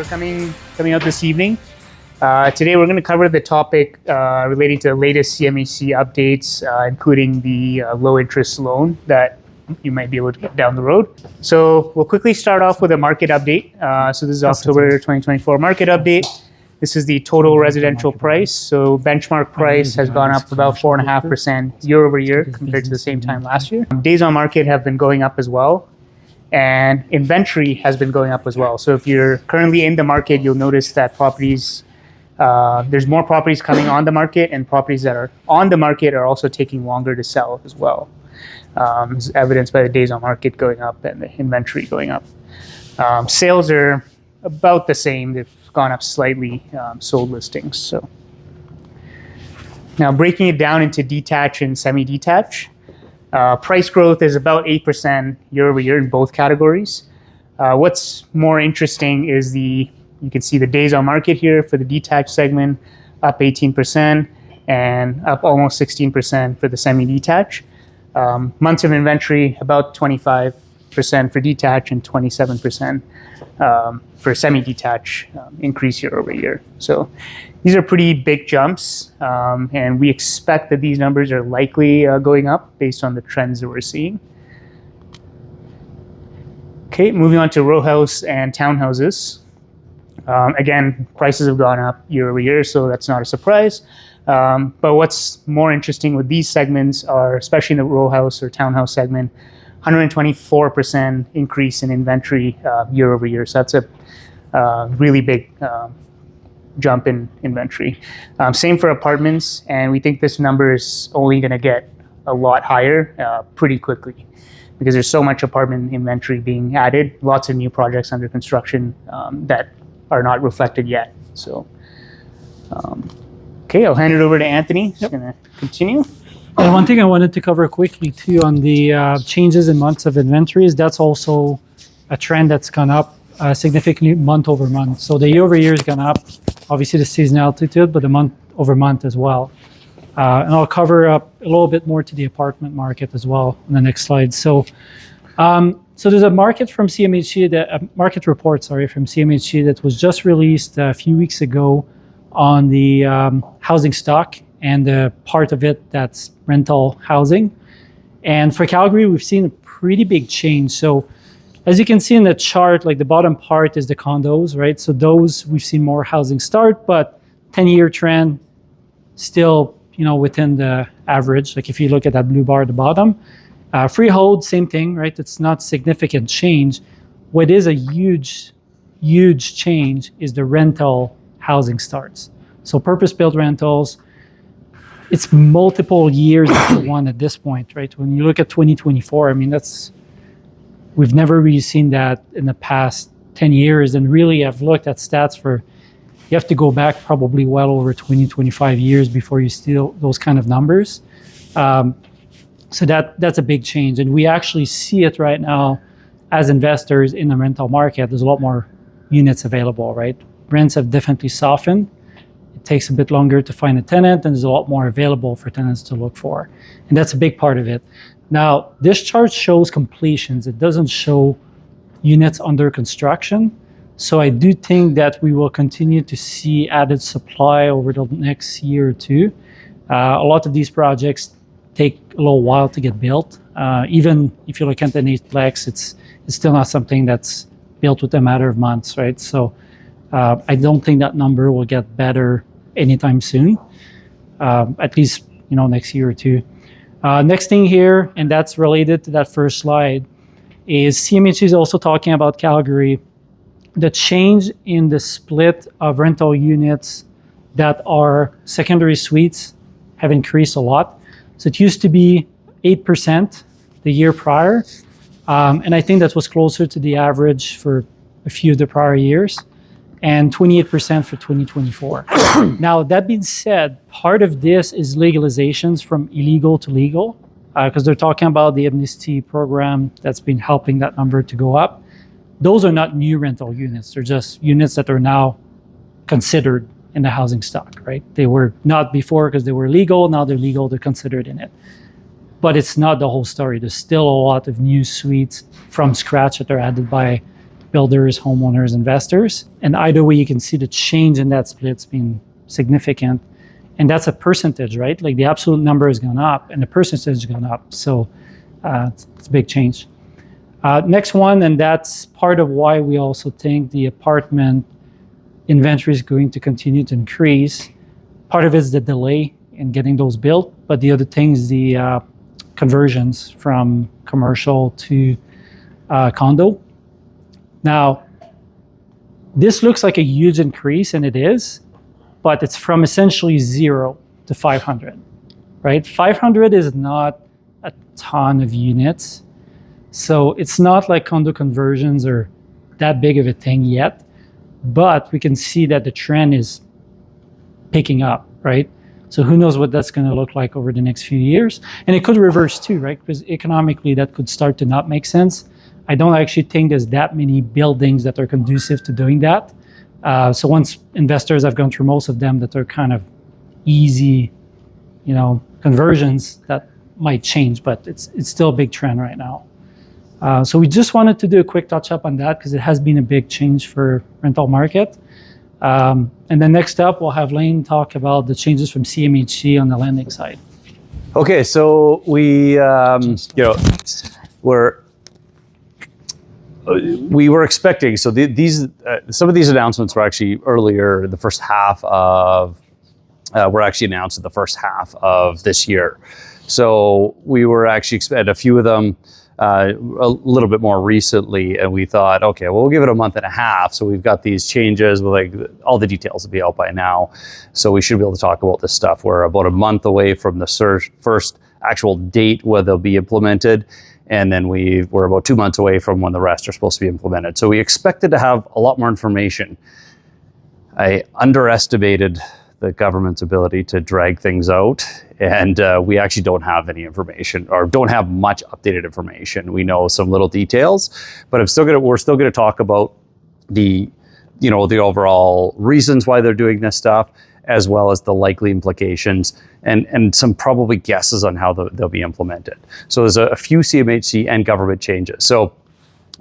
for coming out this evening. Today we're going to cover the topic relating to the latest CMHC updates, including the low interest loan that you might be able to get down the road. So we'll quickly start off with a market update. So this is October 2024 market update. This is the total residential price. So benchmark price has gone up about 4.5% year over year compared to the same time last year. Days on market have been going up as well. And inventory has been going up as well. So if you're currently in the market, you'll notice that there's more properties coming on the market, and properties that are on the market are also taking longer to sell as well. As evidenced by the days on market going up and the inventory going up. Sales are about the same. They've gone up slightly, sold listings. So now breaking it down into detached and semi-detached. Price growth is about 8% year over year in both categories. What's more interesting is you can see the days on market here for the detached segment, up 18% and up almost 16% for the semi-detached. Months of inventory, about 25% for detached and 27% for semi-detached, increase year over year. So these are pretty big jumps, and we expect that these numbers are likely going up based on the trends that we're seeing. Okay, moving on to row house and townhouses. Again, prices have gone up year over year, so that's not a surprise. But what's more interesting with these segments are, especially in the row house or townhouse segment, 124% increase in inventory year over year. So that's a really big jump in inventory. Same for apartments, and we think this number is only going to get a lot higher pretty quickly because there's so much apartment inventory being added, lots of new projects under construction that are not reflected yet. So, okay, I'll hand it over to Anthony. He's going to continue. And one thing I wanted to cover quickly too on the changes in months of inventories, that's also a trend that's gone up significantly month over month. So the year over year has gone up, obviously the seasonality to it, but the month over month as well. And I'll cover up a little bit more to the apartment market as well in the next slide. So there's a market from CMHC, market report, from CMHC that was just released a few weeks ago on the housing stock and the part of it that's rental housing. And for Calgary, we've seen a pretty big change. So as you can see in the chart, like the bottom part is the condos, right? So those we've seen more housing start, but 10-year trend still, within the average. Like if you look at that blue bar at the bottom, freehold, same thing, right? It's not significant change. What is a huge change is the rental housing starts. So purpose-built rentals, it's multiple years after one at this point, right? When you look at 2024, we've never really seen that in the past 10 years. And really, I've looked at stats you have to go back probably well over 20, 25 years before you see those kind of numbers. So that's a big change. And we actually see it right now as investors in the rental market. There's a lot more units available, right? Rents have definitely softened. It takes a bit longer to find a tenant, and there's a lot more available for tenants to look for. And that's a big part of it. Now, this chart shows completions. It doesn't show units under construction. So I do think that we will continue to see added supply over the next year or two. A lot of these projects take a little while to get built. Even if you look at an 8-plex, it's still not something that's built within a matter of months, right? So I don't think that number will get better anytime soon, at least next year or two. Next thing here, and that's related to that first slide, is CMHC is also talking about Calgary. The change in the split of rental units that are secondary suites have increased a lot. So it used to be 8% the year prior, and I think that was closer to the average for a few of the prior years, and 28% for 2024. Now, that being said, part of this is legalizations from illegal to legal, because they're talking about the amnesty program that's been helping that number to go up. Those are not new rental units. They're just units that are now considered in the housing stock, right? They were not before because they were legal. Now they're legal, they're considered in it. But it's not the whole story. There's still a lot of new suites from scratch that are added by builders, homeowners, investors. And either way, you can see the change in that split's been significant. And that's a percentage, right? Like the absolute number has gone up and the percentage has gone up. So it's a big change. Next one, and that's part of why we also think the apartment inventory is going to continue to increase. Part of it is the delay in getting those built, but the other thing is the conversions from commercial to condo. Now, this looks like a huge increase, and it is, but it's from essentially 0 to 500, right? 500 is not a ton of units. So it's not like condo conversions are that big of a thing yet, but we can see that the trend is picking up, right? So who knows what that's going to look like over the next few years. And it could reverse too, right? Because economically that could start to not make sense. I don't actually think there's that many buildings that are conducive to doing that. So once investors have gone through most of them that are kind of easy, conversions, that might change, but it's still a big trend right now. So we just wanted to do a quick touch up on that because it has been a big change for rental market. And then next up, we'll have Layne talk about the changes from CMHC on the lending side. Okay, so we were expecting. So these some of these announcements were actually earlier. The first half of were actually announced in the first half of this year. So we were actually expecting a few of them a little bit more recently, and we thought, okay, well, we'll give it a month and a half. So we've got these changes with like all the details will be out by now. So we should be able to talk about this stuff. We're about a month away from the first actual date where they'll be implemented. And then we're about 2 months away from when the rest are supposed to be implemented. So we expected to have a lot more information. I underestimated the government's ability to drag things out. And we actually don't have any information or don't have much updated information. We know some little details, but we're still gonna talk about the overall reasons why they're doing this stuff, as well as the likely implications and some probably guesses on how they'll be implemented. So there's a few CMHC and government changes. So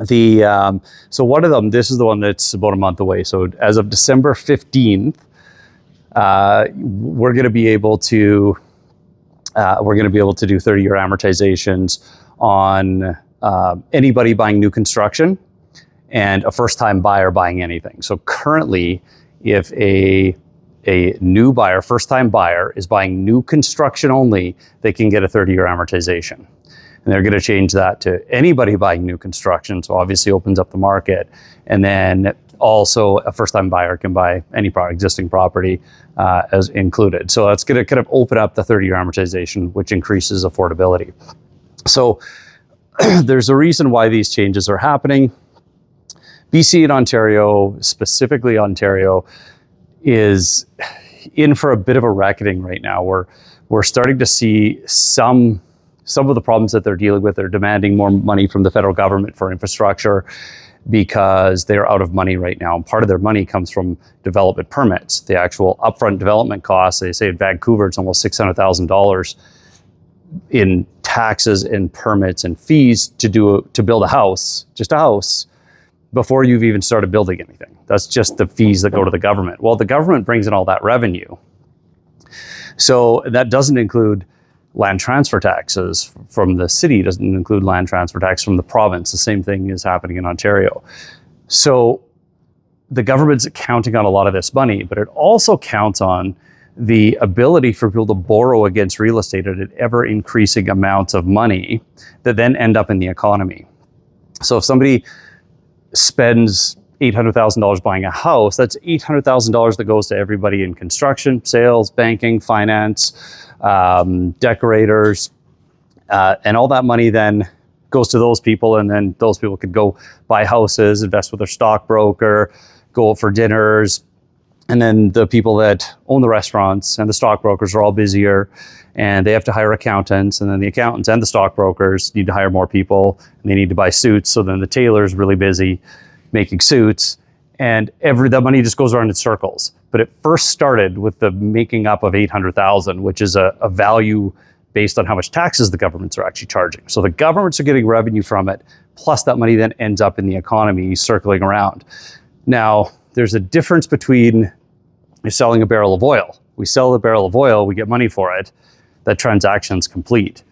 so one of them, this is the one that's about a month away. So as of December 15th, we're going to be able to do 30-year amortizations on anybody buying new construction and a first-time buyer buying anything. So currently, if a new buyer, first-time buyer, is buying new construction only, they can get a 30-year amortization. And they're going to change that to anybody buying new construction, so obviously opens up the market. And then also a first-time buyer can buy any existing property as included. So that's going to kind of open up the 30-year amortization, which increases affordability. So there's a reason why these changes are happening. BC and Ontario, specifically Ontario, is in for a bit of a reckoning right now. We're starting to see some of the problems that they're dealing with. They're demanding more money from the federal government for infrastructure because they're out of money right now. And part of their money comes from development permits. The actual upfront development costs, they say in Vancouver, it's almost $600,000 in taxes and permits and fees to build a house, just a house, before you've even started building anything. That's just the fees that go to the government. Well, the government brings in all that revenue. So that doesn't include land transfer taxes from the city, doesn't include land transfer tax from the province. The same thing is happening in Ontario. So the government's counting on a lot of this money, but it also counts on the ability for people to borrow against real estate at ever increasing amounts of money that then end up in the economy. So if somebody spends $800,000 buying a house, that's $800,000 that goes to everybody in construction, sales, banking, finance, decorators, and all that money then goes to those people, and then those people could go buy houses, invest with their stockbroker, go out for dinners, and then the people that own the restaurants and the stockbrokers are all busier, and they have to hire accountants, and then the accountants and the stockbrokers need to hire more people, and they need to buy suits, so then the tailor's really busy making suits, and that money just goes around in circles. But it first started with the making up of $800,000, which is a value based on how much taxes the governments are actually charging. So the governments are getting revenue from it, plus that money then ends up in the economy circling around. Now, there's a difference between you're selling a barrel of oil. We sell the barrel of oil, we get money for it, that transaction's complete.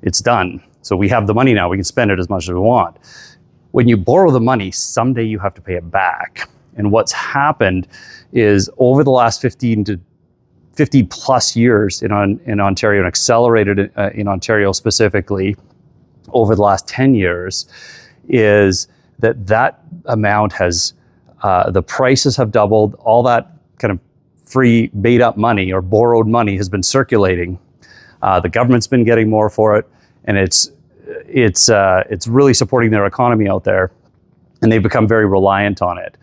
It's done. So we have the money now, we can spend it as much as we want. When you borrow the money, someday you have to pay it back. And what's happened is over the last 50 plus years in Ontario, and accelerated in Ontario specifically over the last 10 years, is that amount has, the prices have doubled, all that kind of free made up money or borrowed money has been circulating. The government's been getting more for it, and it's really supporting their economy out there, and they've become very reliant on it.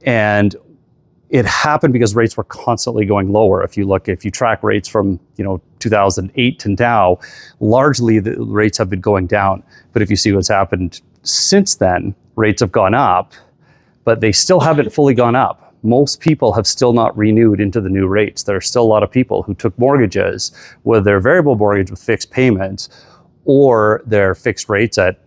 And it happened because rates were constantly going lower. If you track rates from 2008 to now, largely the rates have been going down. But if you see what's happened since then, rates have gone up, but they still haven't fully gone up. Most people have still not renewed into the new rates. There are still a lot of people who took mortgages, whether they're variable mortgage with fixed payments or their fixed rates at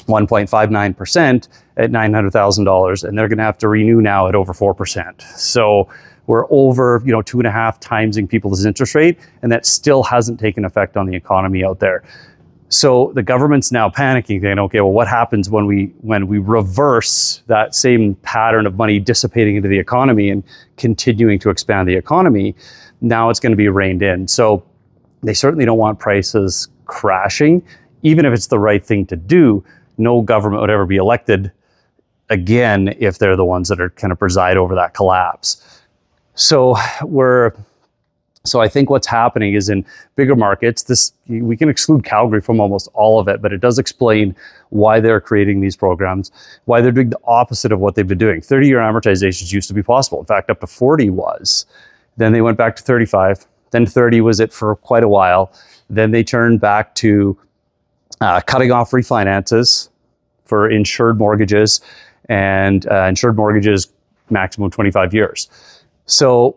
1.59% at $900,000, and they're going to have to renew now at over 4%. So we're over 2.5 timesing people's interest rate, and that still hasn't taken effect on the economy out there. So the government's now panicking, saying, okay, well, what happens when we reverse that same pattern of money dissipating into the economy and continuing to expand the economy? Now it's going to be reined in. So they certainly don't want prices crashing, even if it's the right thing to do. No government would ever be elected again if they're the ones that are kind of preside over that collapse. So I think what's happening is in bigger markets, we can exclude Calgary from almost all of it, but it does explain why they're creating these programs, why they're doing the opposite of what they've been doing. 30-year amortizations used to be possible. In fact, up to 40 was. Then they went back to 35. Then 30 was it for quite a while. Then they turned back to cutting off refinances for insured mortgages, and insured mortgages maximum 25 years. So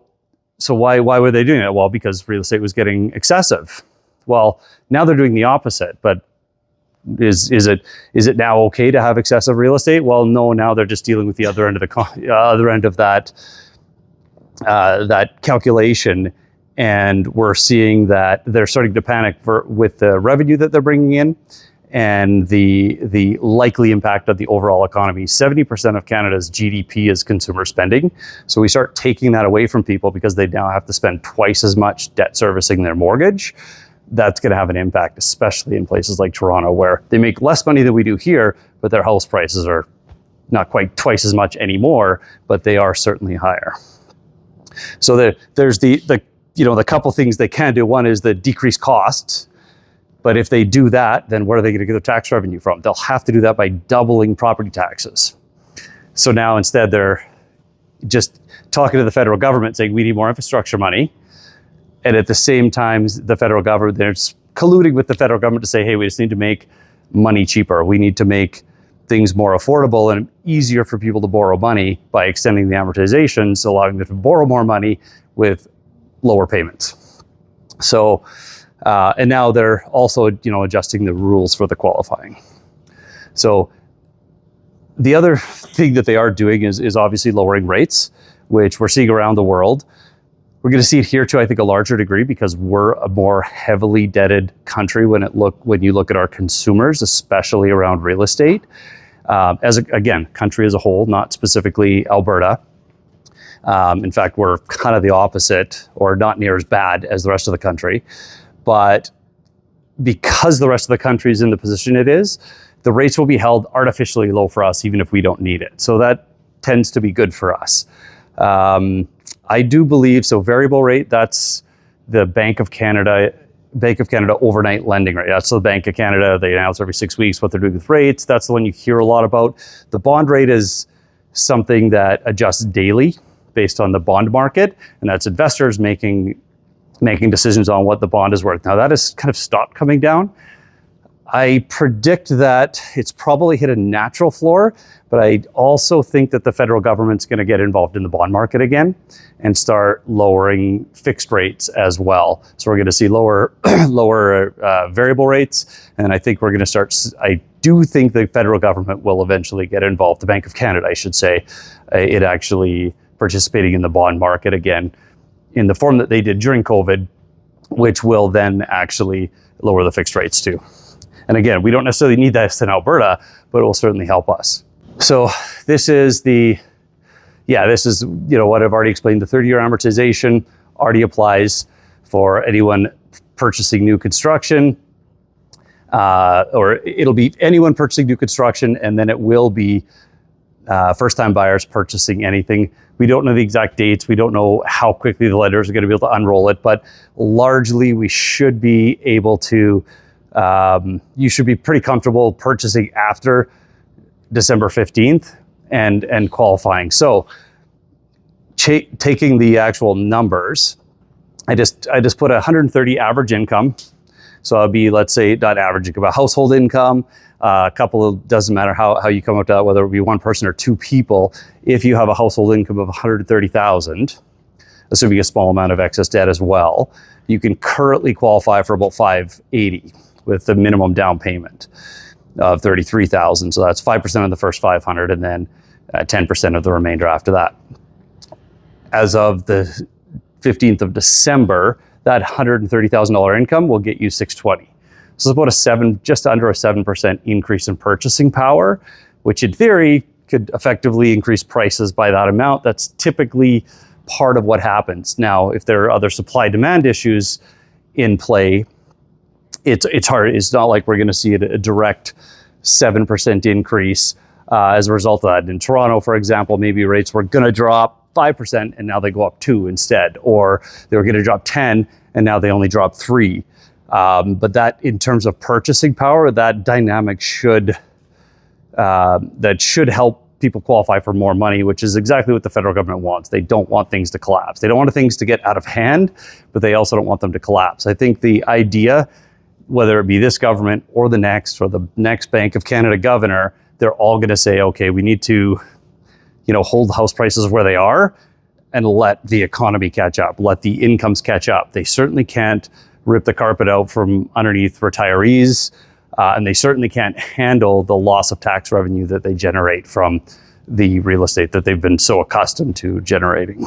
why were they doing it? Well, because real estate was getting excessive. Well, now they're doing the opposite. But is it now okay to have excessive real estate? Well, no. Now they're just dealing with the other end of that calculation, and we're seeing that they're starting to panic with the revenue that they're bringing in and the likely impact of the overall economy. 70% of Canada's GDP is consumer spending. So we start taking that away from people because they now have to spend twice as much debt servicing their mortgage. That's going to have an impact, especially in places like Toronto, where they make less money than we do here, but their house prices are not quite twice as much anymore, but they are certainly higher. So there's the couple things they can do. One is the decreased costs. But if they do that, then where are they going to get their tax revenue from? They'll have to do that by doubling property taxes. So now instead they're just talking to the federal government saying we need more infrastructure money. And at the same time, the federal government, they're colluding with the federal government to say, hey, we just need to make money cheaper. We need to make things more affordable and easier for people to borrow money by extending the amortizations, allowing them to borrow more money with lower payments. So, and now they're also, adjusting the rules for the qualifying. So the other thing that they are doing is obviously lowering rates, which we're seeing around the world. We're going to see it here to, I think, a larger degree because we're a more heavily debted country when you look at our consumers, especially around real estate. Country as a whole, not specifically Alberta. In fact, we're kind of the opposite, or not near as bad as the rest of the country. But because the rest of the country is in the position it is, the rates will be held artificially low for us, even if we don't need it. So that tends to be good for us. I do believe, so variable rate, that's the Bank of Canada overnight lending rate. That's the Bank of Canada. They announce every 6 weeks what they're doing with rates. That's the one you hear a lot about. The bond rate is something that adjusts daily based on the bond market, and that's investors making decisions on what the bond is worth. Now that has kind of stopped coming down. I predict that it's probably hit a natural floor, but I also think that the federal government's going to get involved in the bond market again and start lowering fixed rates as well. So we're going to see lower variable rates, and I think we're going to start. I do think the federal government will eventually get involved. The Bank of Canada, I should say, it actually participating in the bond market again in the form that they did during COVID, which will then actually lower the fixed rates too. And again, we don't necessarily need that in Alberta, but it will certainly help us. So this is what I've already explained. The 30-year amortization already applies for anyone purchasing new construction, or it'll be anyone purchasing new construction, and then it will be first-time buyers purchasing anything. We don't know the exact dates. We don't know how quickly the lenders are going to be able to unroll it, but largely we should be able to, you should be pretty comfortable purchasing after December 15th and qualifying. So taking the actual numbers, I just put 130 average income. So it'll be, let's say, not average income, a household income. A couple of, doesn't matter how you come up with that, whether it be one person or two people. If you have a household income of 130,000, assuming a small amount of excess debt as well, you can currently qualify for about 580 with the minimum down payment of 33,000. So that's 5% of the first 500, and then 10% of the remainder after that. As of the 15th of December, that $130,000 income will get you 620. So it's about just under a 7% increase in purchasing power, which in theory could effectively increase prices by that amount. That's typically part of what happens. Now, if there are other supply-demand issues in play, it's hard. It's not like we're going to see a direct 7% increase as a result of that. In Toronto, for example, maybe rates were going to drop 5% and now they go up 2 instead, or they were going to drop 10 and now they only drop 3. But that, in terms of purchasing power, that dynamic should help people qualify for more money, which is exactly what the federal government wants. They don't want things to collapse. They don't want things to get out of hand, but they also don't want them to collapse. I think the idea, whether it be this government or the next Bank of Canada governor, they're all going to say, okay, we need to, hold house prices where they are and let the economy catch up, let the incomes catch up. They certainly can't rip the carpet out from underneath retirees, and they certainly can't handle the loss of tax revenue that they generate from the real estate that they've been so accustomed to generating.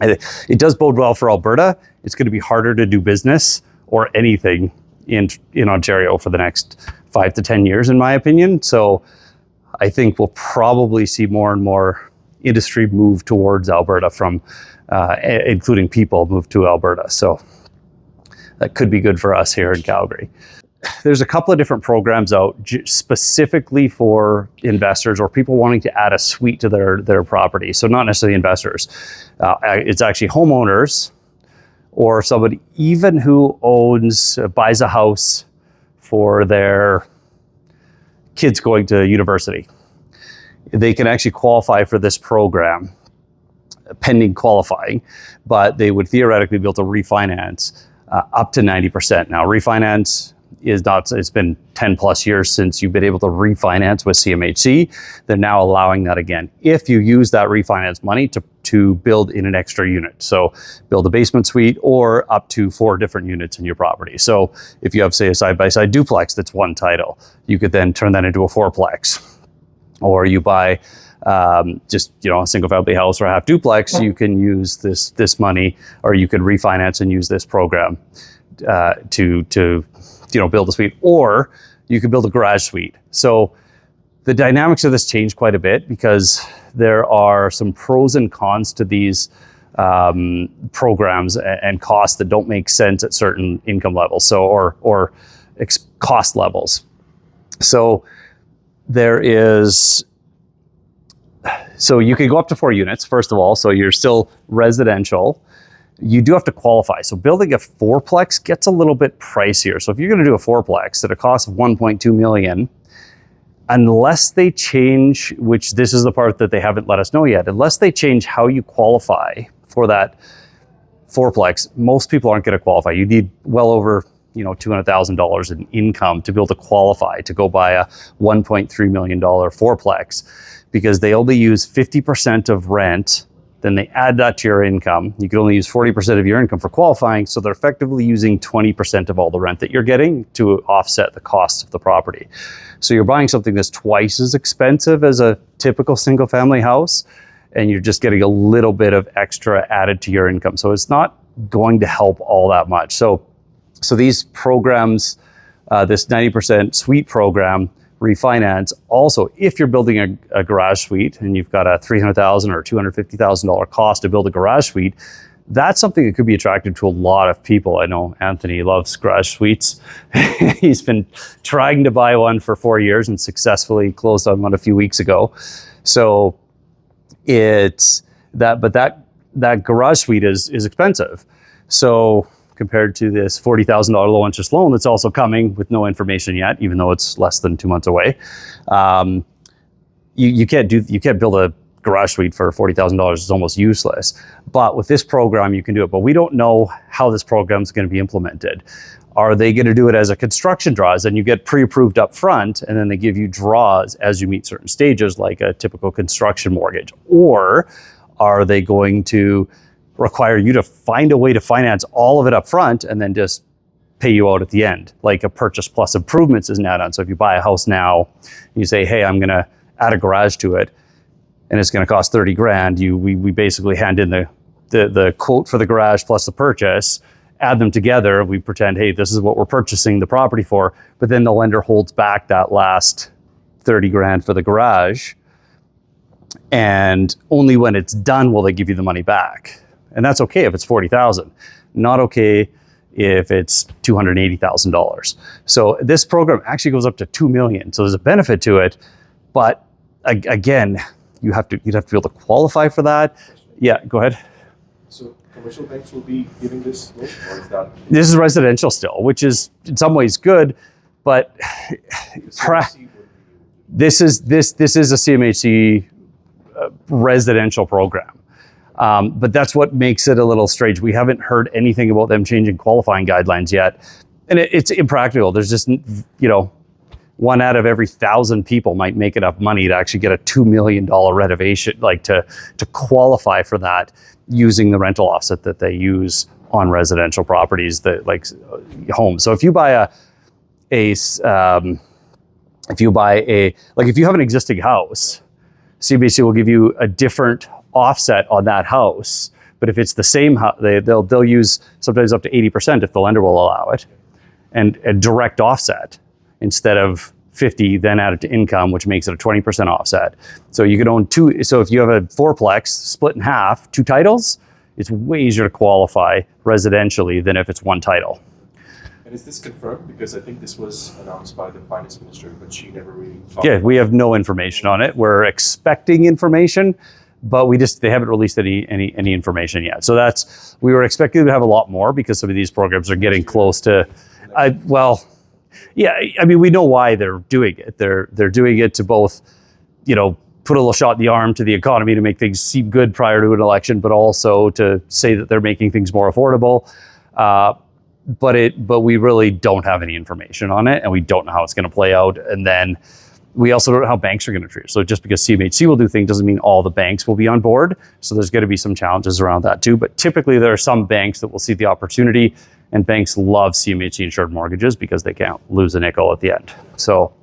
It does bode well for Alberta. It's going to be harder to do business or anything in Ontario for the next 5 to 10 years, in my opinion. So I think we'll probably see more and more industry move towards Alberta including people move to Alberta. So that could be good for us here in Calgary. There's a couple of different programs out specifically for investors or people wanting to add a suite to their property. So not necessarily investors. It's actually homeowners or somebody even who buys a house for their kids going to university. They can actually qualify for this program pending qualifying, but they would theoretically be able to refinance up to 90%. Now, refinance is not, it's been 10 plus years since you've been able to refinance with CMHC. They're now allowing that again. If you use that refinance money to build in an extra unit. So build a basement suite or up to 4 different units in your property. So if you have, say, a side-by-side duplex that's one title, you could then turn that into a 4-plex. Or you buy a single family house or a half duplex, you can use this money, or you could refinance and use this program to build a suite, or you could build a garage suite. So the dynamics of this change quite a bit because there are some pros and cons to these programs and costs that don't make sense at certain income levels, or cost levels. So so you could go up to 4 units, first of all, so you're still residential. You do have to qualify. So building a 4-plex gets a little bit pricier. So if you're going to do a 4-plex at a cost of $1.2 million, unless they change, which this is the part that they haven't let us know yet, unless they change how you qualify for that 4-plex, most people aren't going to qualify. You need well over $200,000 in income to be able to qualify to go buy a $1.3 million fourplex, because they only use 50% of rent. Then they add that to your income. You can only use 40% of your income for qualifying. So they're effectively using 20% of all the rent that you're getting to offset the cost of the property. So you're buying something that's twice as expensive as a typical single family house, and you're just getting a little bit of extra added to your income. So it's not going to help all that much. So these programs, this 90% suite program, refinance. Also, if you're building a garage suite and you've got a $300,000 or $250,000 cost to build a garage suite, that's something that could be attractive to a lot of people. I know Anthony loves garage suites. He's been trying to buy one for 4 years and successfully closed on one a few weeks ago. So it's that, but that garage suite is expensive. So compared to this $40,000 low interest loan that's also coming with no information yet, even though it's less than 2 months away. You can't build a garage suite for $40,000. It's almost useless. But with this program, you can do it. But we don't know how this program is going to be implemented. Are they going to do it as a construction draws and you get pre-approved up front, and then they give you draws as you meet certain stages, like a typical construction mortgage? Or are they going to require you to find a way to finance all of it up front and then just pay you out at the end, like a purchase plus improvements is an add-on? So if you buy a house now, you say, hey, I'm going to add a garage to it, and it's going to cost 30 grand. We basically hand in the quote for the garage plus the purchase, add them together. We pretend, hey, this is what we're purchasing the property for, but then the lender holds back that last 30 grand for the garage, and only when it's done will they give you the money back. And that's okay if it's $40,000, not okay if it's $280,000. So this program actually goes up to $2 million. So there's a benefit to it, but again, you'd have to be able to qualify for that. Yeah, go ahead. So commercial banks will be giving this loan, or is that? This is residential still, which is in some ways good, but this is a CMHC residential program. But that's what makes it a little strange. We haven't heard anything about them changing qualifying guidelines yet. And it's impractical. There's just, 1 out of every 1,000 people might make enough money to actually get a $2 million renovation, like to qualify for that using the rental offset that they use on residential properties, that like homes. So if you buy if you have an existing house, CBC will give you a different offset on that house. But if it's the same house, they'll use sometimes up to 80% if the lender will allow it, and a direct offset instead of 50, then add it to income, which makes it a 20% offset. So you could own two. So if you have a fourplex split in half, 2 titles, it's way easier to qualify residentially than if it's 1 title. And is this confirmed? Because I think this was announced by the finance minister, but she never really. Yeah, we have no information on it. We're expecting information, but they haven't released any information yet. So we were expecting to have a lot more because some of these programs are getting close to, yeah, I mean, we know why they're doing it. They're doing it to both, put a little shot in the arm to the economy to make things seem good prior to an election, but also to say that they're making things more affordable. But we really don't have any information on it, and we don't know how it's going to play out. And then we also don't know how banks are going to treat it. So just because CMHC will do things doesn't mean all the banks will be on board. So there's going to be some challenges around that too. But typically there are some banks that will see the opportunity, and banks love CMHC insured mortgages because they can't lose a nickel at the end. So,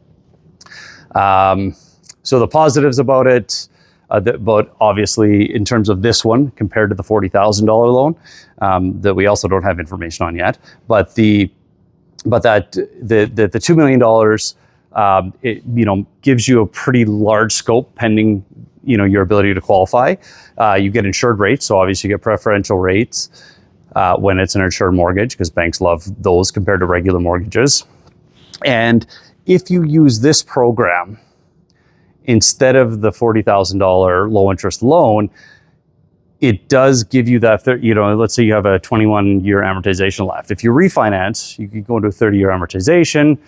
so the positives about it, but obviously in terms of this one compared to the $40,000 loan that we also don't have information on yet, but the $2 million, it gives you a pretty large scope pending your ability to qualify. You get insured rates, so obviously you get preferential rates when it's an insured mortgage, because banks love those compared to regular mortgages. And if you use this program instead of the $40,000 low interest loan, it does give you that, let's say you have a 21-year amortization left. If you refinance, you can go into a 30-year amortization,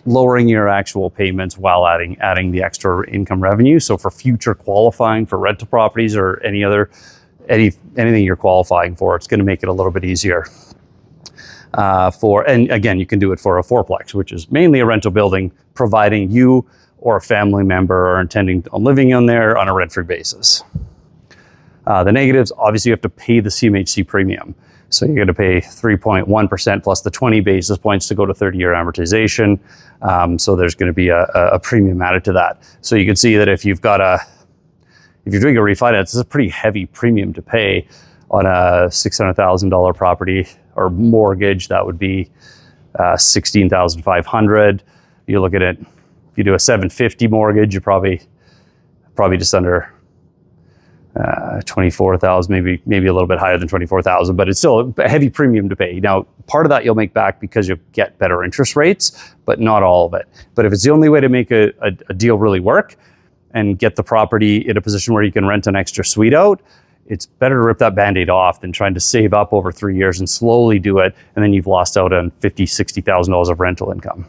lowering your actual payments while adding the extra income revenue. So for future qualifying for rental properties or anything you're qualifying for, it's going to make it a little bit easier. and again, you can do it for a fourplex, which is mainly a rental building, providing you or a family member are intending on living in there on a rent-free basis. The negatives, obviously you have to pay the CMHC premium. So you're going to pay 3.1% plus the 20 basis points to go to 30-year amortization. So there's going to be a premium added to that. So you can see that if you're doing a refinance, it's a pretty heavy premium to pay on a $600,000 property or mortgage. That would be $16,500. You look at it, if you do a $750 mortgage, you're probably just under 24,000, maybe a little bit higher than 24,000, but it's still a heavy premium to pay. Now, part of that you'll make back because you'll get better interest rates, but not all of it. But if it's the only way to make a deal really work and get the property in a position where you can rent an extra suite out, it's better to rip that Band-Aid off than trying to save up over 3 years and slowly do it, and then you've lost out on $50,000, $60,000 of rental income.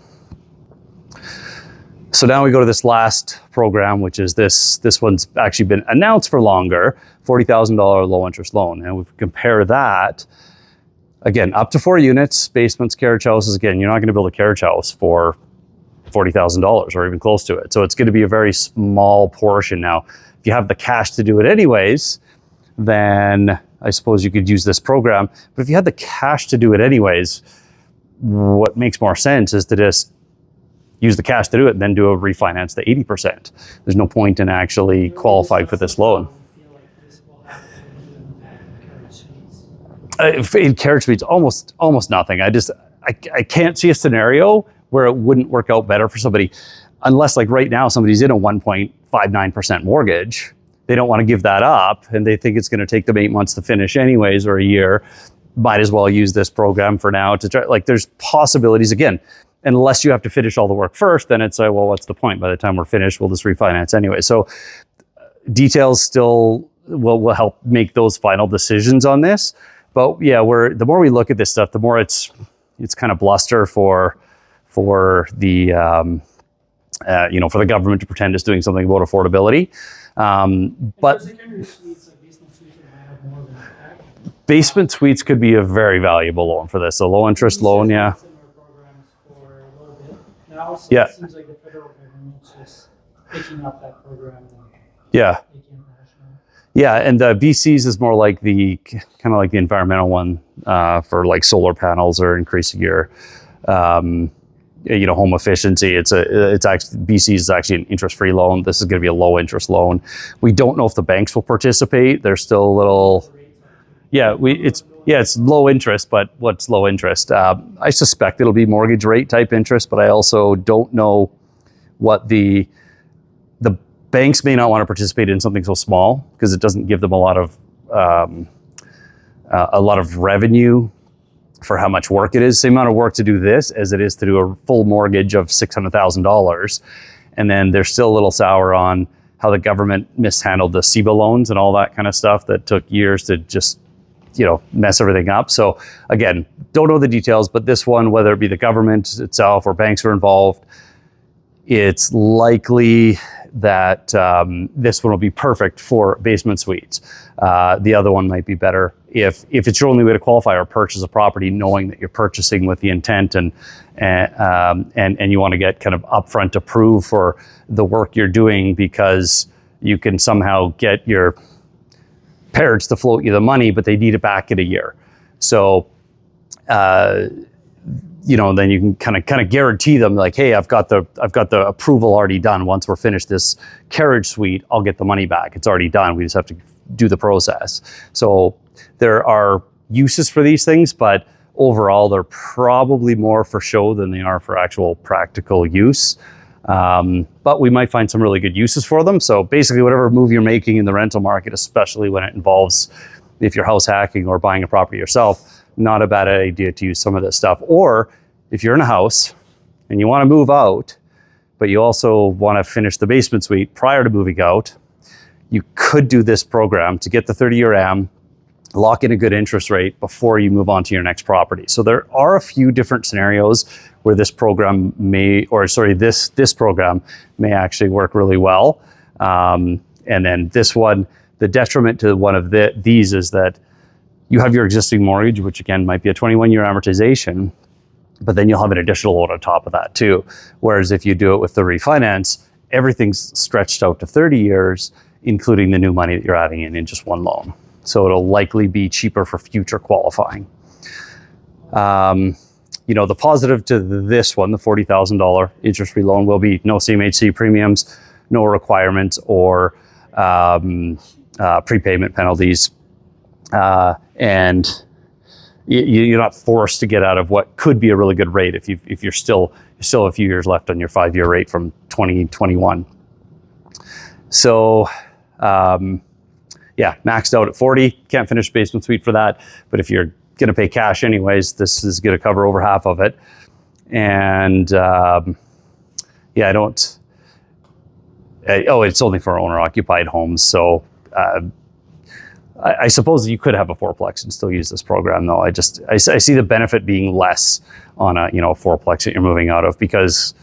So now we go to this last program, which is this one's actually been announced for longer, $40,000 low interest loan. And we compare that, again, up to 4 units, basements, carriage houses. Again, you're not going to build a carriage house for $40,000 or even close to it. So it's going to be a very small portion. Now, if you have the cash to do it anyways, then I suppose you could use this program. But if you had the cash to do it anyways, what makes more sense is to just use the cash to do it and then do a refinance to 80%. There's no point in actually qualifying for this loan. In carriage suites, almost nothing. I can't see a scenario where it wouldn't work out better for somebody, unless like right now somebody's in a 1.59% mortgage. They don't want to give that up and they think it's going to take them 8 months to finish anyways, or a year. Might as well use this program for now to try. Like, there's possibilities. Again, unless you have to finish all the work first, then it's like, well, what's the point? By the time we're finished, we'll just refinance anyway. So details still will help make those final decisions on this. But yeah, the more we look at this stuff, the more it's kind of bluster for the for the government to pretend it's doing something about affordability. But basement suites could be a very valuable loan for this. A low interest loan, yeah. Now, so Yeah. it seems like the federal government's just picking up that program. Yeah. Yeah, and the BC's is more like the kind of like the environmental one for like solar panels or increasing your home efficiency. It's actually BC's is actually an interest-free loan. This is going to be a low interest loan. We don't know if the banks will participate. They're still a little. Yeah, it's low interest, but what's low interest? I suspect it'll be mortgage rate type interest, but I also don't know what the banks may not want to participate in something so small because it doesn't give them a lot of revenue for how much work it is. Same amount of work to do this as it is to do a full mortgage of $600,000. And then they're still a little sour on how the government mishandled the CEBA loans and all that kind of stuff that took years to just mess everything up. So again, don't know the details, but this one, whether it be the government itself or banks are involved, it's likely that this one will be perfect for basement suites. The other one might be better if it's your only way to qualify or purchase a property, knowing that you're purchasing with the intent and you want to get kind of upfront approved for the work you're doing because you can somehow get your parents to float you the money, but they need it back in a year. So, then you can kind of guarantee them like, hey, I've got the approval already done. Once we're finished this carriage suite, I'll get the money back. It's already done. We just have to do the process. So there are uses for these things, but overall, they're probably more for show than they are for actual practical use. But we might find some really good uses for them. So basically, whatever move you're making in the rental market, especially when it involves if you're house hacking or buying a property yourself, not a bad idea to use some of this stuff. Or if you're in a house and you want to move out, but you also want to finish the basement suite prior to moving out, you could do this program to get the 30-year AM, lock in a good interest rate before you move on to your next property. So there are a few different scenarios where this program this program may actually work really well. And then this one, the detriment to one of these is that you have your existing mortgage, which again might be a 21-year amortization, but then you'll have an additional loan on top of that too. Whereas if you do it with the refinance, everything's stretched out to 30 years, including the new money that you're adding in just one loan. So it'll likely be cheaper for future qualifying. The positive to this one, the $40,000 interest-free loan, will be no CMHC premiums, no requirements or prepayment penalties, and you're not forced to get out of what could be a really good rate if you're still a few years left on your 5-year rate from 2021. So maxed out at 40. Can't finish basement suite for that, but if you're going to pay cash anyways, this is going to cover over half of it. And it's only for owner-occupied homes, so I suppose you could have a fourplex and still use this program, though. I see the benefit being less on a fourplex that you're moving out of, because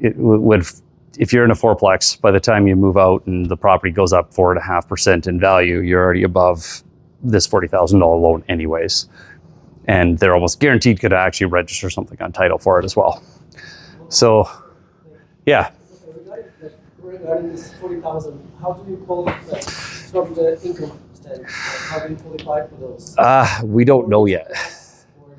if you're in a fourplex, by the time you move out and the property goes up 4.5% in value, you're already above this $40,000 loan anyways. And they're almost guaranteed to actually register something on title for it as well. So, yeah. Regarding this 40,000, how do you qualify from the income standpoint? How do you qualify for those? We don't know yet. Or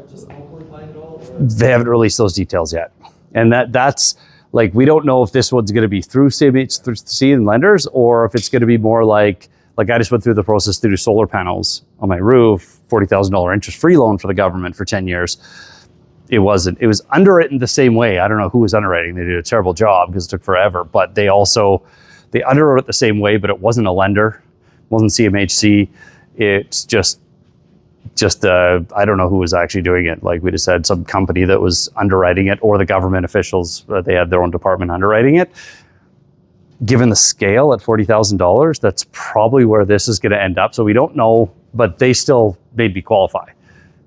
just not qualifying at all? Or? They haven't released those details yet. And that's like, we don't know if this one's going to be through CMHC and lenders, or if it's going to be more like I just went through the process to do solar panels on my roof, $40,000 interest-free loan for the government for 10 years. It was underwritten the same way. I don't know who was underwriting. They did a terrible job because it took forever, but they underwrote it the same way, but it wasn't a lender, it wasn't CMHC. It's just I don't know who was actually doing it. Like we just had some company that was underwriting it, or the government officials, they had their own department underwriting it. Given the scale at $40,000, that's probably where this is going to end up. So we don't know, but they still made me qualify.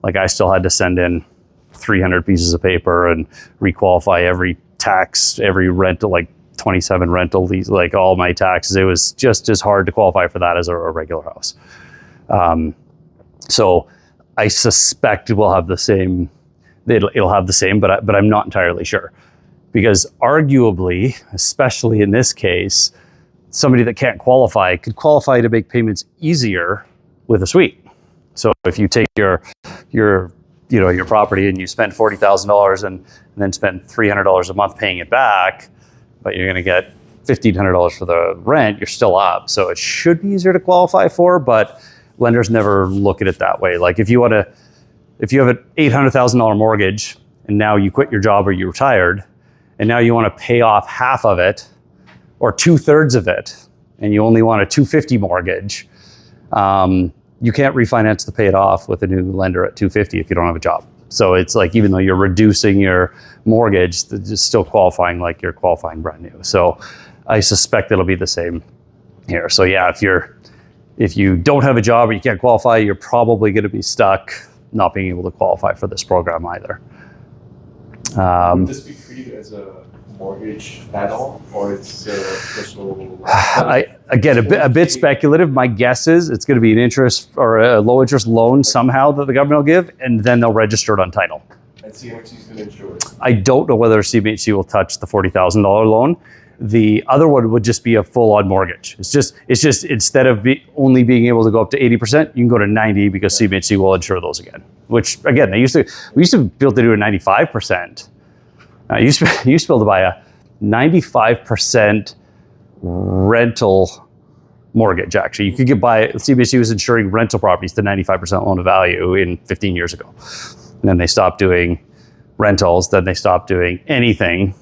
Like I still had to send in 300 pieces of paper and requalify every tax, every rental, like 27 rental lease, like all my taxes. It was just as hard to qualify for that as a regular house. So I suspect it will have the same. It'll have the same, but I'm not entirely sure. Because arguably, especially in this case, somebody that can't qualify could qualify to make payments easier with a suite. So if you take your property and you spend $40,000 and then spend $300 a month paying it back, but you're going to get $1,500 for the rent, you're still up. So it should be easier to qualify for, but lenders never look at it that way. Like if you have an $800,000 mortgage and now you quit your job or you retired, and now you want to pay off half of it or 2/3 of it, and you only want a $250 mortgage, you can't refinance to pay it off with a new lender at $250 if you don't have a job. So it's like, even though you're reducing your mortgage, it's still qualifying like you're qualifying brand new. So I suspect it'll be the same here. So yeah, if you don't have a job or you can't qualify, you're probably going to be stuck not being able to qualify for this program either. Would this be treated as a mortgage add-on, or it's a personal? Again, a bit speculative. My guess is it's going to be an interest or a low interest loan somehow that the government will give, and then they'll register it on title. And CMHC is going to insure it. I don't know whether CMHC will touch the $40,000 loan. The other one would just be a full-on mortgage. It's just instead of only being able to go up to 80%, you can go to 90% because CMHC will insure those again. Which again, we used to be able to do a 95%. You used to be able to buy a 95% rental mortgage. Actually, you could buy. CMHC was insuring rental properties to 95% loan to value in 15 years ago. And then they stopped doing rentals. Then they stopped doing anything.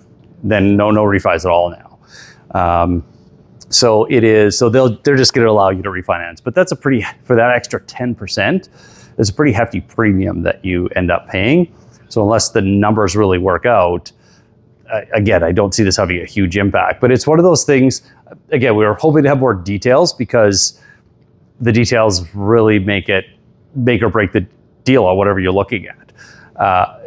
Then no refis at all now. So it is. So they're just going to allow you to refinance. But that's for that extra 10%. It's a pretty hefty premium that you end up paying. So unless the numbers really work out, again, I don't see this having a huge impact. But it's one of those things. Again, we were hoping to have more details because the details really make or break the deal on whatever you're looking at.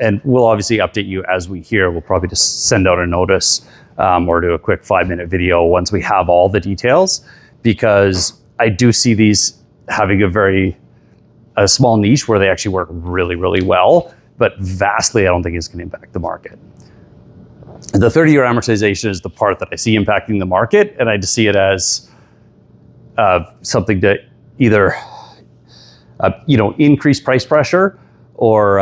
And we'll obviously update you as we hear. We'll probably just send out a notice or do a quick 5-minute video once we have all the details, because I do see these having a very a small niche where they actually work really, really well, but vastly, I don't think it's going to impact the market. The 30-year amortization is the part that I see impacting the market, and I just see it as something to either increase price pressure or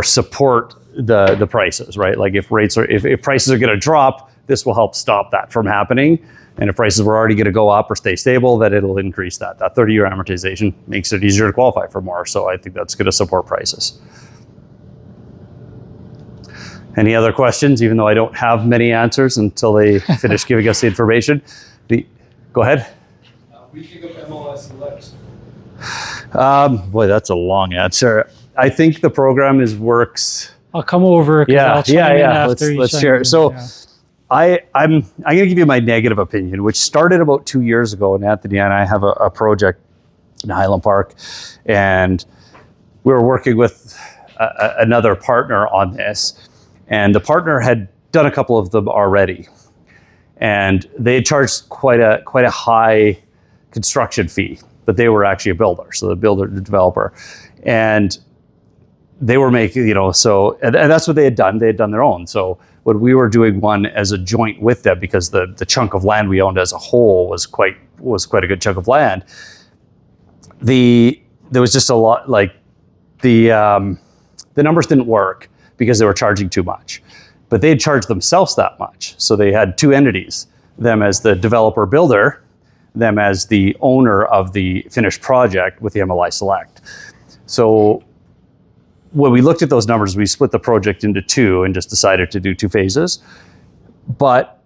support the prices, right? Like if prices are going to drop, this will help stop that from happening. And if prices were already going to go up or stay stable, then it'll increase that. That 30-year amortization makes it easier to qualify for more. So I think that's going to support prices. Any other questions, even though I don't have many answers until they finish giving us the information? Go ahead. We think of MLS Select. Boy, that's a long answer. I think the program works. I'll come over. I'll chime in after let's share. So I'm going to give you my negative opinion, which started about 2 years ago. And Anthony and I have a project in Highland Park, and we were working with another partner on this. And the partner had done a couple of them already, and they had charged quite a high construction fee, but they were actually a builder, so the developer, and they were making, and that's what they had done. They had done their own. So when we were doing one as a joint with them, because the chunk of land we owned as a whole was quite a good chunk of land, there was just a lot, like the numbers didn't work, because they were charging too much. But they had charged themselves that much. So they had two entities, them as the developer builder, them as the owner of the finished project with the MLI Select. So when we looked at those numbers, we split the project into two and just decided to do two phases. But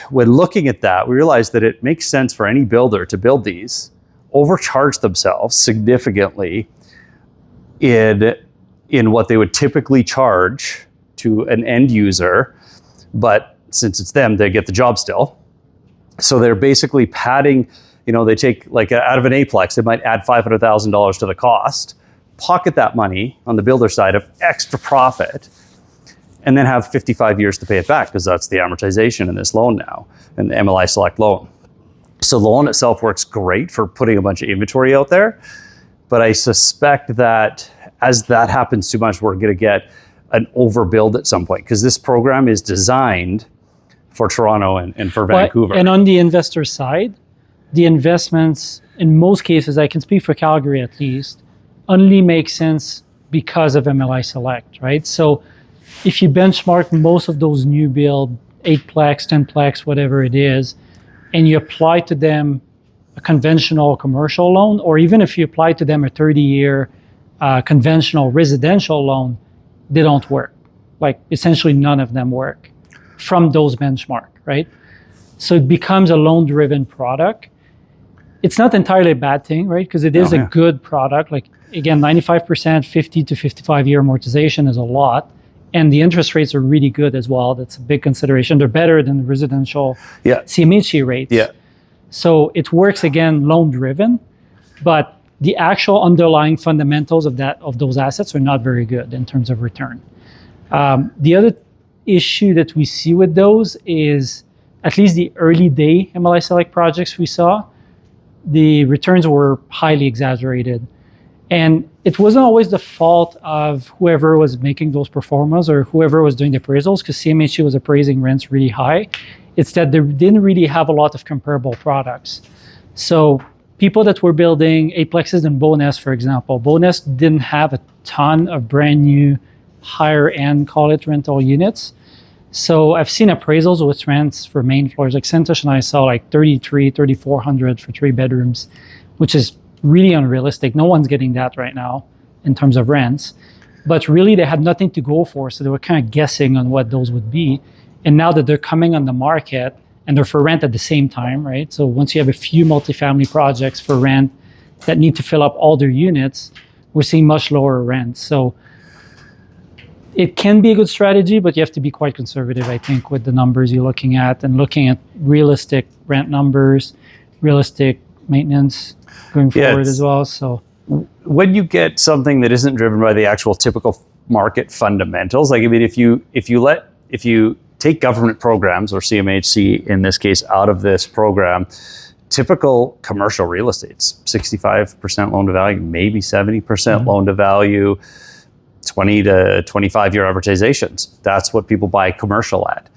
when looking at that, we realized that it makes sense for any builder to build these, overcharge themselves significantly in what they would typically charge to an end user, but since it's them, they get the job still. So they're basically padding, they take, like, out of an Aplex, they might add $500,000 to the cost, pocket that money on the builder side of extra profit, and then have 55 years to pay it back, because that's the amortization in this loan now, in the MLI Select loan. So the loan itself works great for putting a bunch of inventory out there, but I suspect that as that happens too much, we're going to get an overbuild at some point, because this program is designed for Toronto and for Vancouver. And on the investor side, the investments, in most cases, I can speak for Calgary at least, only make sense because of MLI Select, right? So if you benchmark most of those new build, 8-plex, 10-plex, whatever it is, and you apply to them a conventional commercial loan, or even if you apply to them a 30-year conventional residential loan, they don't work. Like, essentially none of them work from those benchmark, right? So it becomes a loan-driven product. It's not entirely a bad thing, right? Because it is a good product. Like, again, 95%, 50 to 55-year amortization is a lot. And the interest rates are really good as well. That's a big consideration. They're better than the residential CMHC rates. Yeah. So it works, again, loan-driven, but the actual underlying fundamentals of those assets are not very good in terms of return. The other issue that we see with those is, at least the early day MLI Select projects we saw, the returns were highly exaggerated. And it wasn't always the fault of whoever was making those performers or whoever was doing the appraisals, because CMHC was appraising rents really high. It's that they didn't really have a lot of comparable products. So people that were building 8-plexes in Bowness, for example, Bowness didn't have a ton of brand new, higher end, call it, rental units. So I've seen appraisals with rents for main floors, like Santhosh and I saw like 3,400 for 3 bedrooms, which is really unrealistic. No one's getting that right now in terms of rents. But really, they had nothing to go for, so they were kind of guessing on what those would be. And now that they're coming on the market, and they're for rent at the same time, right? So once you have a few multifamily projects for rent that need to fill up all their units, we're seeing much lower rents. So it can be a good strategy, but you have to be quite conservative, I think, with the numbers you're looking at, and looking at realistic rent numbers, realistic maintenance going forward as well. So when you get something that isn't driven by the actual typical market fundamentals, like, I mean, if you take government programs, or CMHC in this case, out of this program typical commercial real estate's 65% loan to value, maybe 70% loan to value, 20 to 25 year amortizations. That's what people buy commercial at.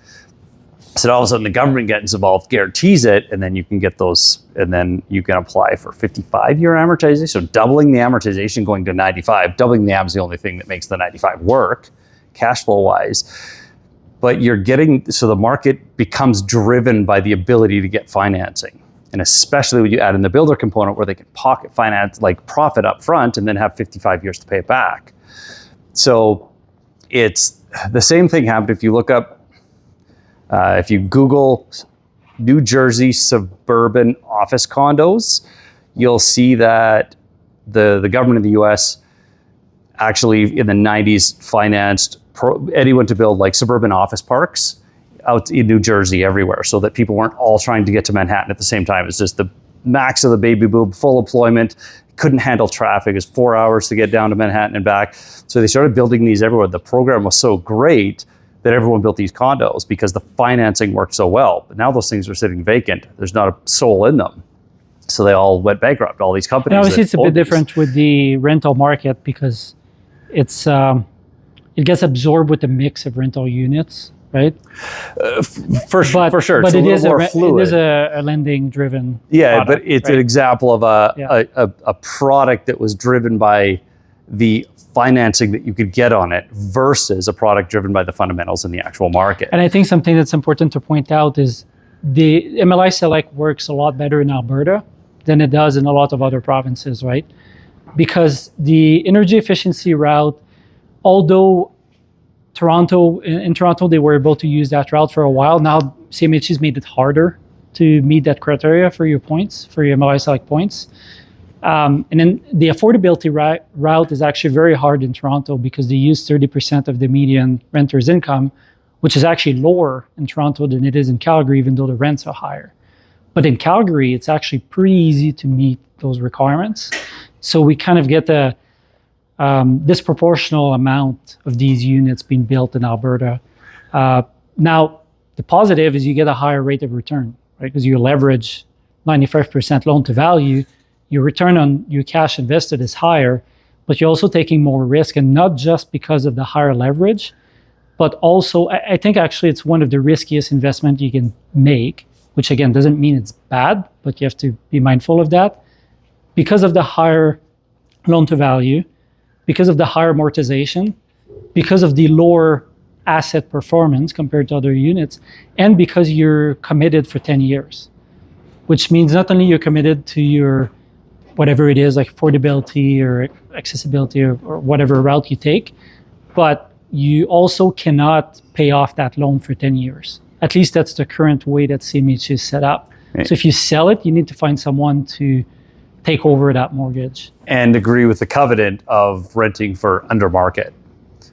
So all of a sudden the government gets involved, guarantees it, and then you can get those, and then you can apply for 55-year amortization. So doubling the amortization going to 95, doubling the am is the only thing that makes the 95 work, cash flow wise. But you're getting, so the market becomes driven by the ability to get financing. And especially when you add in the builder component where they can pocket finance, like profit up front, and then have 55 years to pay it back. So it's the same thing happened if you look up, if you Google New Jersey suburban office condos, you'll see that the government of the US actually in the 90s financed anyone to build like suburban office parks out in New Jersey everywhere, so that people weren't all trying to get to Manhattan at the same time. It's just the max of the baby boom, full employment, couldn't handle traffic. It's 4 hours to get down to Manhattan and back. So they started building these everywhere. The program was so great that everyone built these condos because the financing worked so well. But now those things are sitting vacant. There's not a soul in them. So they all went bankrupt, all these companies. And obviously it's a bit different with the rental market because it's it gets absorbed with the mix of rental units, right? For sure. But it is a lending driven product, but it's an example of a product that was driven by the financing that you could get on it versus a product driven by the fundamentals in the actual market. And I think something that's important to point out is the MLI Select works a lot better in Alberta than it does in a lot of other provinces, right? Because the energy efficiency route, although in Toronto, they were able to use that route for a while. Now CMHC's made it harder to meet that criteria for your points, for your MLI Select points. And then the affordability route is actually very hard in Toronto because they use 30% of the median renter's income, which is actually lower in Toronto than it is in Calgary, even though the rents are higher. But in Calgary, it's actually pretty easy to meet those requirements. So we kind of get a disproportional amount of these units being built in Alberta. Now, the positive is you get a higher rate of return, right? Because you leverage 95% loan to value. Your return on your cash invested is higher, but you're also taking more risk, and not just because of the higher leverage, but also I think actually it's one of the riskiest investment you can make, which again doesn't mean it's bad, but you have to be mindful of that. Because of the higher loan to value, because of the higher amortization, because of the lower asset performance compared to other units, and because you're committed for 10 years, which means not only you're committed to your whatever it is, like affordability or accessibility or whatever route you take, but you also cannot pay off that loan for 10 years. At least that's the current way that CMHC is set up. Right. So if you sell it, you need to find someone to take over that mortgage. And agree with the covenant of renting for under market,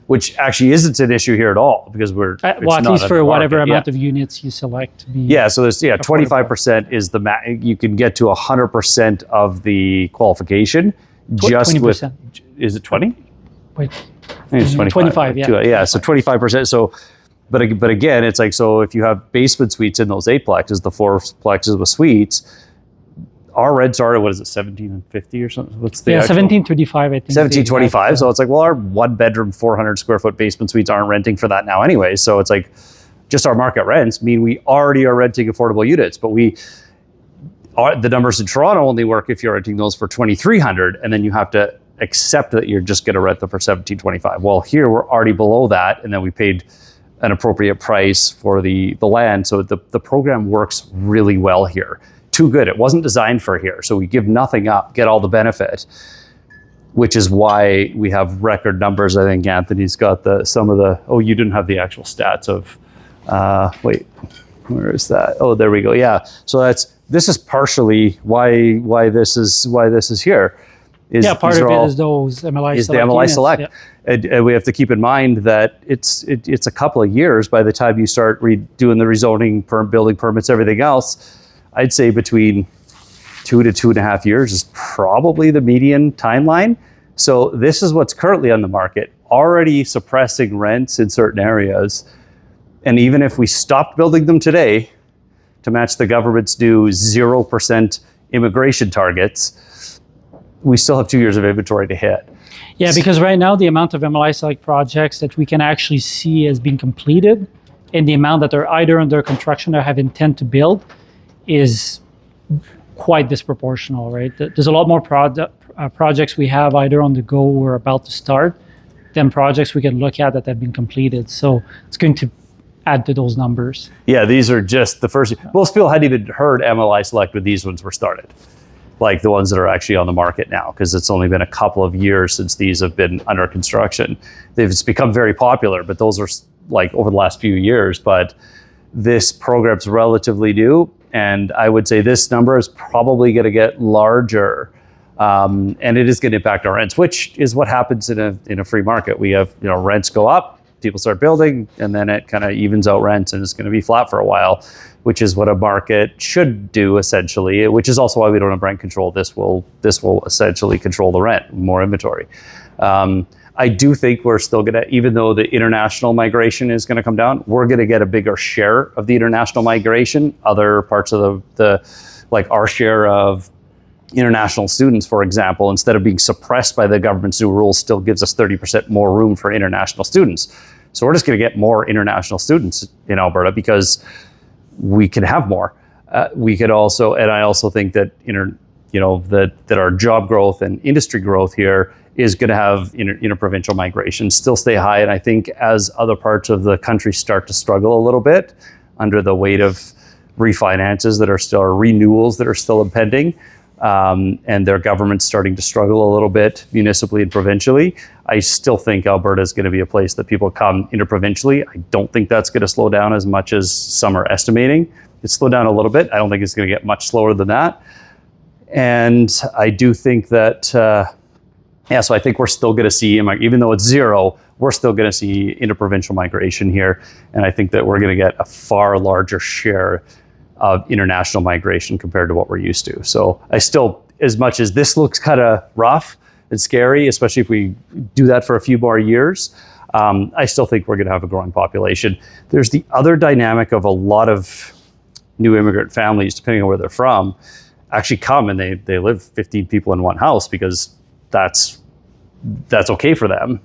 which actually isn't an issue here at all because we're at least for whatever amount of units you select to be. So there's 25% is the you can get to 100% of the qualification. Just 20%. With is it 20? Wait, I think it's 25. So 25%. So, but again, it's like, so if you have basement suites in those 8 plexes, the 4 plexes with suites, our rents are, what is it, 17.50 or something? What's the actual? 17.25, I think. 17.25. So it's like, well, our 1 bedroom, 400 square foot basement suites aren't renting for that now anyway. So it's like, just our market rents mean we already are renting affordable units, but the numbers in Toronto only work if you're renting those for 2,300, and then you have to accept that you're just going to rent them for 17.25. Well, here we're already below that, and then we paid an appropriate price for the land. So the program works really well here. Too good. It wasn't designed for here. So we give nothing up, get all the benefit, which is why we have record numbers. I think Anthony's got you didn't have the actual stats of, wait, where is that? Oh, there we go. Yeah. So this is partially why this is here. Part of it is those MLI is Select. The MLI units. Select. Yeah. And we have to keep in mind that it's a couple of years by the time you start doing the rezoning, building permits, everything else. I'd say between 2 to 2.5 years is probably the median timeline. So this is what's currently on the market, already suppressing rents in certain areas. And even if we stopped building them today, to match the government's new 0% immigration targets, we still have 2 years of inventory to hit. Yeah, because right now the amount of MLI-select projects that we can actually see as being completed and the amount that are either under construction or have intent to build is quite disproportional, right? There's a lot more projects we have either on the go or about to start than projects we can look at that have been completed. So it's going to add to those numbers. Yeah, these are just the first. Most people hadn't even heard MLI Select when these ones were started, like the ones that are actually on the market now, because it's only been a couple of years since these have been under construction. It's become very popular, but those are like over the last few years. But this program's relatively new, and I would say this number is probably going to get larger. And it is going to impact our rents, which is what happens in a free market. We have, rents go up, people start building, and then it kind of evens out rents, and it's going to be flat for a while, which is what a market should do essentially. Which is also why we don't have rent control. This will essentially control the rent, more inventory. I do think we're still going to, even though the international migration is going to come down, we're going to get a bigger share of the international migration. Other parts of the like our share of international students, for example, instead of being suppressed by the government's new rules, still gives us 30% more room for international students. So we're just going to get more international students in Alberta because we can have more. We could also, and I also think that that our job growth and industry growth here is going to have interprovincial migration still stay high. And I think as other parts of the country start to struggle a little bit under the weight of refinances that are still, or renewals that are still impending, and their government's starting to struggle a little bit municipally and provincially, I still think Alberta is going to be a place that people come interprovincially. I don't think that's going to slow down as much as some are estimating. It's slowed down a little bit. I don't think it's going to get much slower than that. And I do think that, so I think we're still going to see, even though it's zero, we're still going to see interprovincial migration here. And I think that we're going to get a far larger share of international migration compared to what we're used to. So I still, as much as this looks kind of rough and scary, especially if we do that for a few more years, I still think we're going to have a growing population. There's the other dynamic of a lot of new immigrant families, depending on where they're from, actually come and they live 15 people in one house because that's okay for them.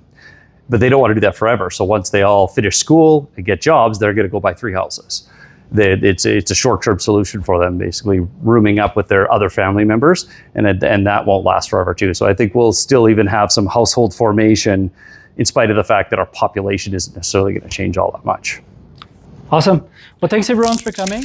But they don't want to do that forever. So once they all finish school and get jobs, they're going to go buy 3 houses. It's a short-term solution for them, basically rooming up with their other family members, and that won't last forever too. So I think we'll still even have some household formation in spite of the fact that our population isn't necessarily going to change all that much. Awesome. Well, thanks everyone for coming.